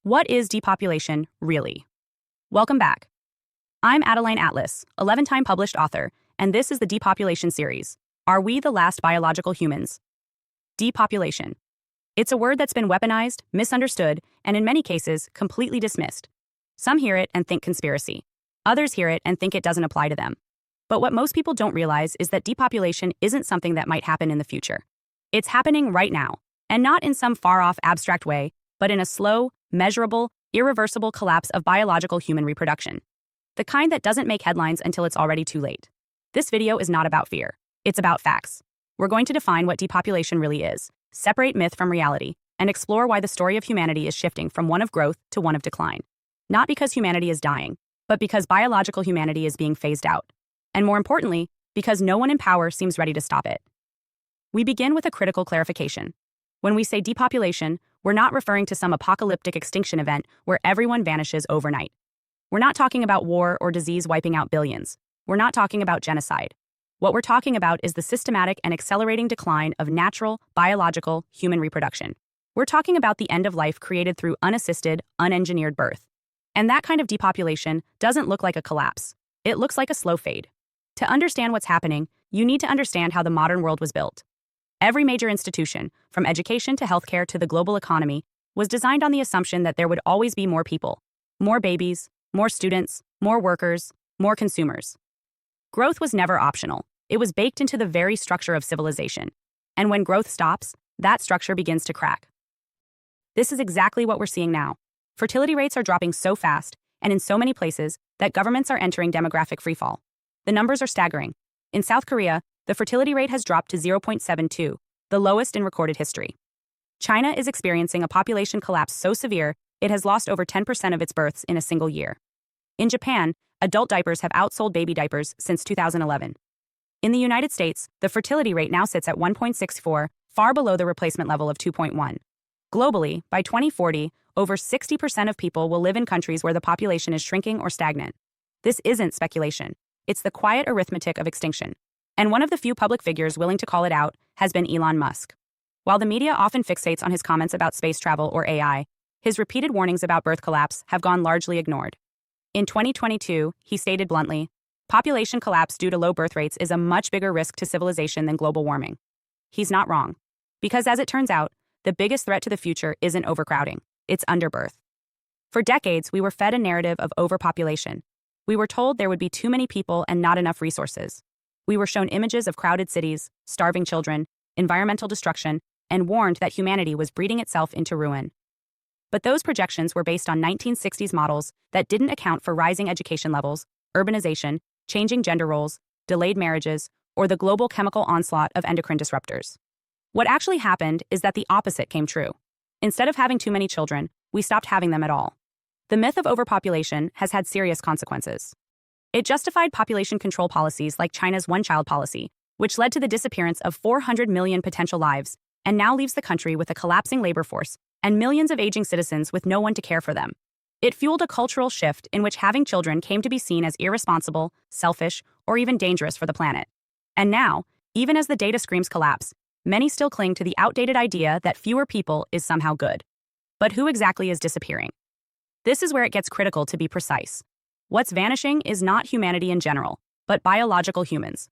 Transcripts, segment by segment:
What is depopulation, really? Welcome back. I'm Adeline Atlas, 11-time published author, and this is the Depopulation series. Are we the last biological humans? Depopulation. It's a word that's been weaponized, misunderstood, and in many cases, completely dismissed. Some hear it and think conspiracy. Others hear it and think it doesn't apply to them. But what most people don't realize is that depopulation isn't something that might happen in the future. It's happening right now, and not in some far-off abstract way, but in a slow, measurable, irreversible collapse of biological human reproduction. The kind that doesn't make headlines until it's already too late. This video is not about fear. It's about facts. We're going to define what depopulation really is, separate myth from reality, and explore why the story of humanity is shifting from one of growth to one of decline. Not because humanity is dying, but because biological humanity is being phased out. And more importantly, because no one in power seems ready to stop it. We begin with a critical clarification. When we say depopulation, we're not referring to some apocalyptic extinction event where everyone vanishes overnight. We're not talking about war or disease wiping out billions. We're not talking about genocide. What we're talking about is the systematic and accelerating decline of natural, biological, human reproduction. We're talking about the end of life created through unassisted, unengineered birth. And that kind of depopulation doesn't look like a collapse. It looks like a slow fade. To understand what's happening, you need to understand how the modern world was built. Every major institution, from education to healthcare to the global economy, was designed on the assumption that there would always be more people, more babies, more students, more workers, more consumers. Growth was never optional. It was baked into the very structure of civilization. And when growth stops, that structure begins to crack. This is exactly what we're seeing now. Fertility rates are dropping so fast, and in so many places, that governments are entering demographic freefall. The numbers are staggering. In South Korea, the fertility rate has dropped to 0.72, the lowest in recorded history. China is experiencing a population collapse so severe it has lost over 10% of its births in a single year. In Japan, adult diapers have outsold baby diapers since 2011. In the United States, the fertility rate now sits at 1.64, far below the replacement level of 2.1. Globally, by 2040, over 60% of people will live in countries where the population is shrinking or stagnant. This isn't speculation. It's the quiet arithmetic of extinction. And one of the few public figures willing to call it out has been Elon Musk. While the media often fixates on his comments about space travel or AI, his repeated warnings about birth collapse have gone largely ignored. In 2022, he stated bluntly, "Population collapse due to low birth rates is a much bigger risk to civilization than global warming." He's not wrong. Because as it turns out, the biggest threat to the future isn't overcrowding, it's underbirth. For decades, we were fed a narrative of overpopulation. We were told there would be too many people and not enough resources. We were shown images of crowded cities, starving children, environmental destruction, and warned that humanity was breeding itself into ruin. But those projections were based on 1960s models that didn't account for rising education levels, urbanization, changing gender roles, delayed marriages, or the global chemical onslaught of endocrine disruptors. What actually happened is that the opposite came true. Instead of having too many children, we stopped having them at all. The myth of overpopulation has had serious consequences. It justified population control policies like China's one-child policy, which led to the disappearance of 400 million potential lives, and now leaves the country with a collapsing labor force and millions of aging citizens with no one to care for them. It fueled a cultural shift in which having children came to be seen as irresponsible, selfish, or even dangerous for the planet. And now, even as the data screams collapse, many still cling to the outdated idea that fewer people is somehow good. But who exactly is disappearing? This is where it gets critical to be precise. What's vanishing is not humanity in general, but biological humans.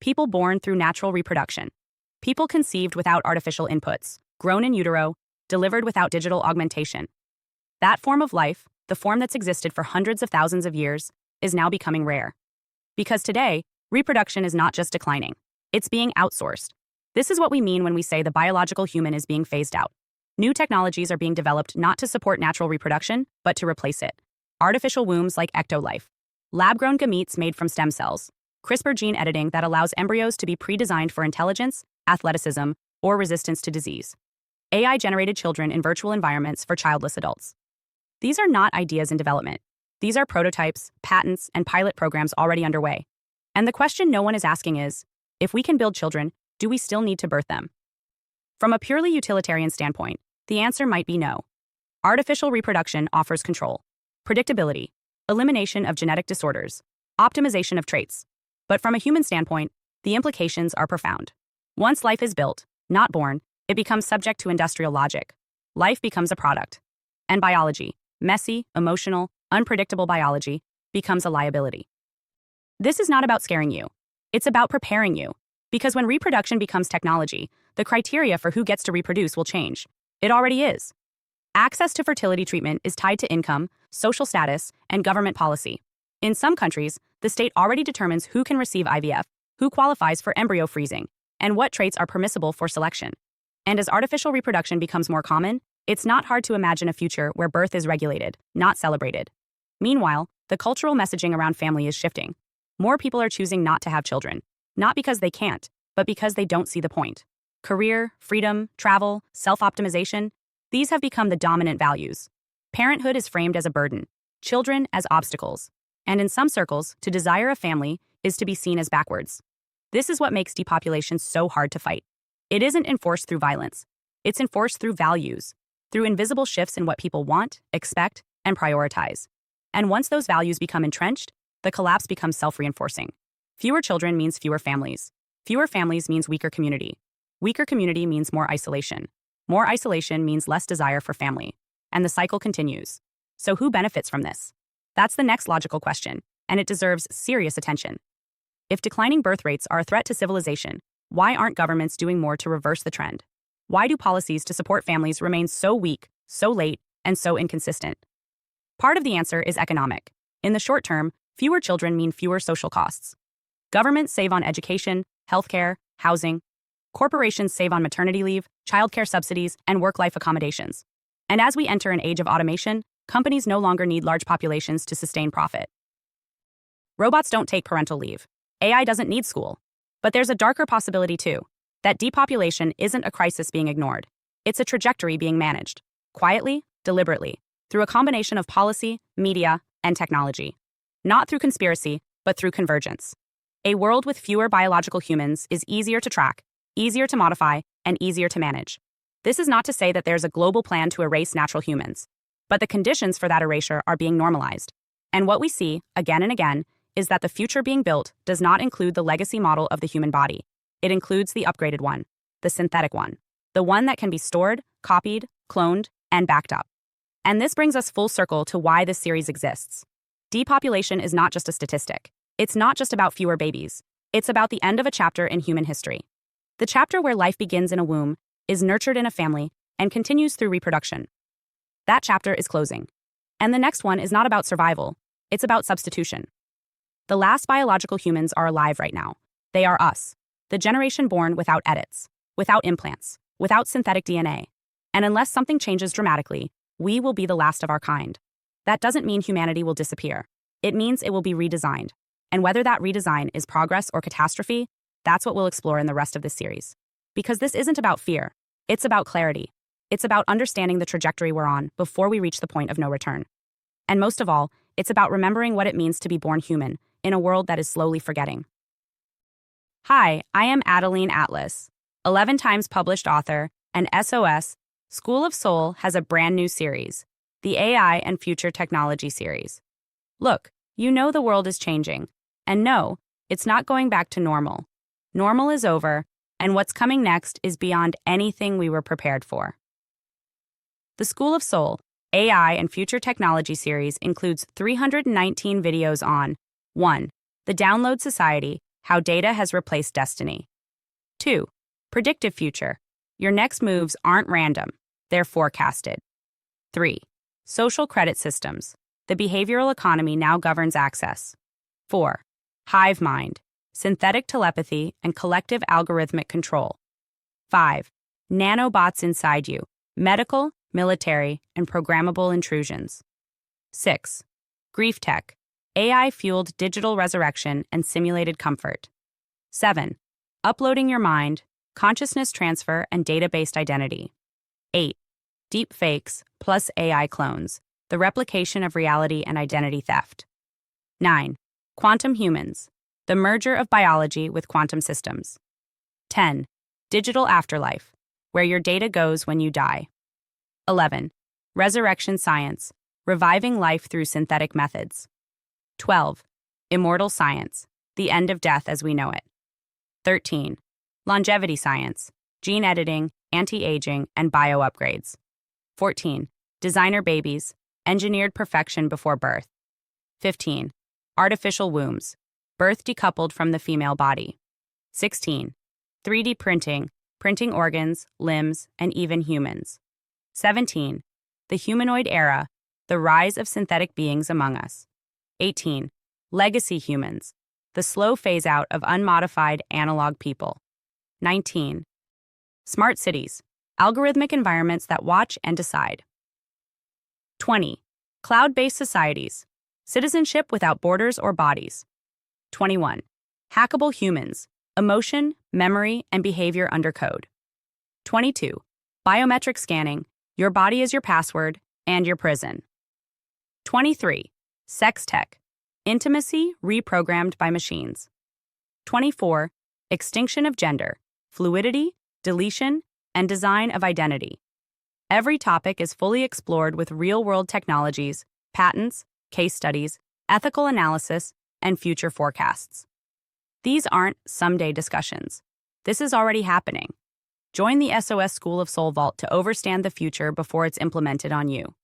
People born through natural reproduction. People conceived without artificial inputs, grown in utero, delivered without digital augmentation. That form of life, the form that's existed for hundreds of thousands of years, is now becoming rare. Because today, reproduction is not just declining, it's being outsourced. This is what we mean when we say the biological human is being phased out. New technologies are being developed not to support natural reproduction, but to replace it. Artificial wombs like ectolife, lab-grown gametes made from stem cells, CRISPR gene editing that allows embryos to be pre-designed for intelligence, athleticism, or resistance to disease. AI-generated children in virtual environments for childless adults. These are not ideas in development. These are prototypes, patents, and pilot programs already underway. And the question no one is asking is, if we can build children, do we still need to birth them? From a purely utilitarian standpoint, the answer might be no. Artificial reproduction offers control, predictability, elimination of genetic disorders, optimization of traits. But from a human standpoint, the implications are profound. Once life is built, not born, it becomes subject to industrial logic. Life becomes a product. And biology, messy, emotional, unpredictable biology, becomes a liability. This is not about scaring you. It's about preparing you. Because when reproduction becomes technology, the criteria for who gets to reproduce will change. It already is. Access to fertility treatment is tied to income, social status, and government policy. In some countries, the state already determines who can receive IVF, who qualifies for embryo freezing, and what traits are permissible for selection. And as artificial reproduction becomes more common, it's not hard to imagine a future where birth is regulated, not celebrated. Meanwhile, the cultural messaging around family is shifting. More people are choosing not to have children, not because they can't, but because they don't see the point. Career, freedom, travel, self-optimization, these have become the dominant values. Parenthood is framed as a burden, children as obstacles, and in some circles, to desire a family is to be seen as backwards. This is what makes depopulation so hard to fight. It isn't enforced through violence. It's enforced through values, through invisible shifts in what people want, expect, and prioritize. And once those values become entrenched, the collapse becomes self-reinforcing. Fewer children means fewer families. Fewer families means weaker community. Weaker community means more isolation. More isolation means less desire for family. And the cycle continues. So who benefits from this? That's the next logical question, and it deserves serious attention. If declining birth rates are a threat to civilization, why aren't governments doing more to reverse the trend? Why do policies to support families remain so weak, so late, and so inconsistent? Part of the answer is economic. In the short term, fewer children mean fewer social costs. Governments save on education, healthcare, housing. Corporations save on maternity leave, childcare subsidies, and work-life accommodations. And as we enter an age of automation, companies no longer need large populations to sustain profit. Robots don't take parental leave. AI doesn't need school. But there's a darker possibility too, that depopulation isn't a crisis being ignored. It's a trajectory being managed, quietly, deliberately, through a combination of policy, media, and technology. Not through conspiracy, but through convergence. A world with fewer biological humans is easier to track, easier to modify, and easier to manage. This is not to say that there's a global plan to erase natural humans, but the conditions for that erasure are being normalized. And what we see, again and again, is that the future being built does not include the legacy model of the human body. It includes the upgraded one, the synthetic one, the one that can be stored, copied, cloned, and backed up. And this brings us full circle to why this series exists. Depopulation is not just a statistic. It's not just about fewer babies. It's about the end of a chapter in human history. The chapter where life begins in a womb, is nurtured in a family, and continues through reproduction. That chapter is closing. And the next one is not about survival. It's about substitution. The last biological humans are alive right now. They are us, the generation born without edits, without implants, without synthetic DNA. And unless something changes dramatically, we will be the last of our kind. That doesn't mean humanity will disappear. It means it will be redesigned. And whether that redesign is progress or catastrophe, that's what we'll explore in the rest of this series. Because this isn't about fear. It's about clarity. It's about understanding the trajectory we're on before we reach the point of no return. And most of all, it's about remembering what it means to be born human in a world that is slowly forgetting. Hi, I am Adeline Atlas, 11 times published author, and SOS, School of Soul has a brand new series, the AI and Future Technology series. Look, you know the world is changing. And no, it's not going back to normal. Normal is over, and what's coming next is beyond anything we were prepared for. The School of Soul, AI and Future Technology series includes 319 videos on 1. The Download Society, How Data Has Replaced Destiny. 2. Predictive Future. Your next moves aren't random, they're forecasted. 3. Social Credit Systems. The behavioral economy now governs access. 4. Hive Mind. Synthetic telepathy and collective algorithmic control. 5. Nanobots inside you. Medical, military, and programmable intrusions. 6. Grief Tech. AI-fueled digital resurrection and simulated comfort. 7. Uploading your mind, consciousness transfer, and data-based identity. 8. Deep fakes plus AI clones, the replication of reality and identity theft. 9. Quantum humans, the merger of biology with quantum systems. 10. Digital afterlife, where your data goes when you die. 11. Resurrection science, reviving life through synthetic methods. 12. Immortal science, the end of death as we know it. 13. Longevity science, gene editing, anti-aging, and bio-upgrades. 14. Designer babies, engineered perfection before birth. 15. Artificial wombs, birth decoupled from the female body. 16. 3D printing, printing organs, limbs, and even humans. 17. The humanoid era, the rise of synthetic beings among us. 18. Legacy humans, the slow phase-out of unmodified analog people. 19. Smart cities, algorithmic environments that watch and decide. 20. Cloud-based societies, citizenship without borders or bodies. 21. Hackable humans, emotion, memory, and behavior under code. 22. Biometric scanning, your body is your password and your prison. 23. Sex tech, intimacy reprogrammed by machines. 24. Extinction of gender, fluidity, deletion, and design of identity. Every topic is fully explored with real-world technologies, patents, case studies, ethical analysis, and future forecasts. These aren't someday discussions. This is already happening. Join the SOS School of Sos Vault to overstand the future before it's implemented on you.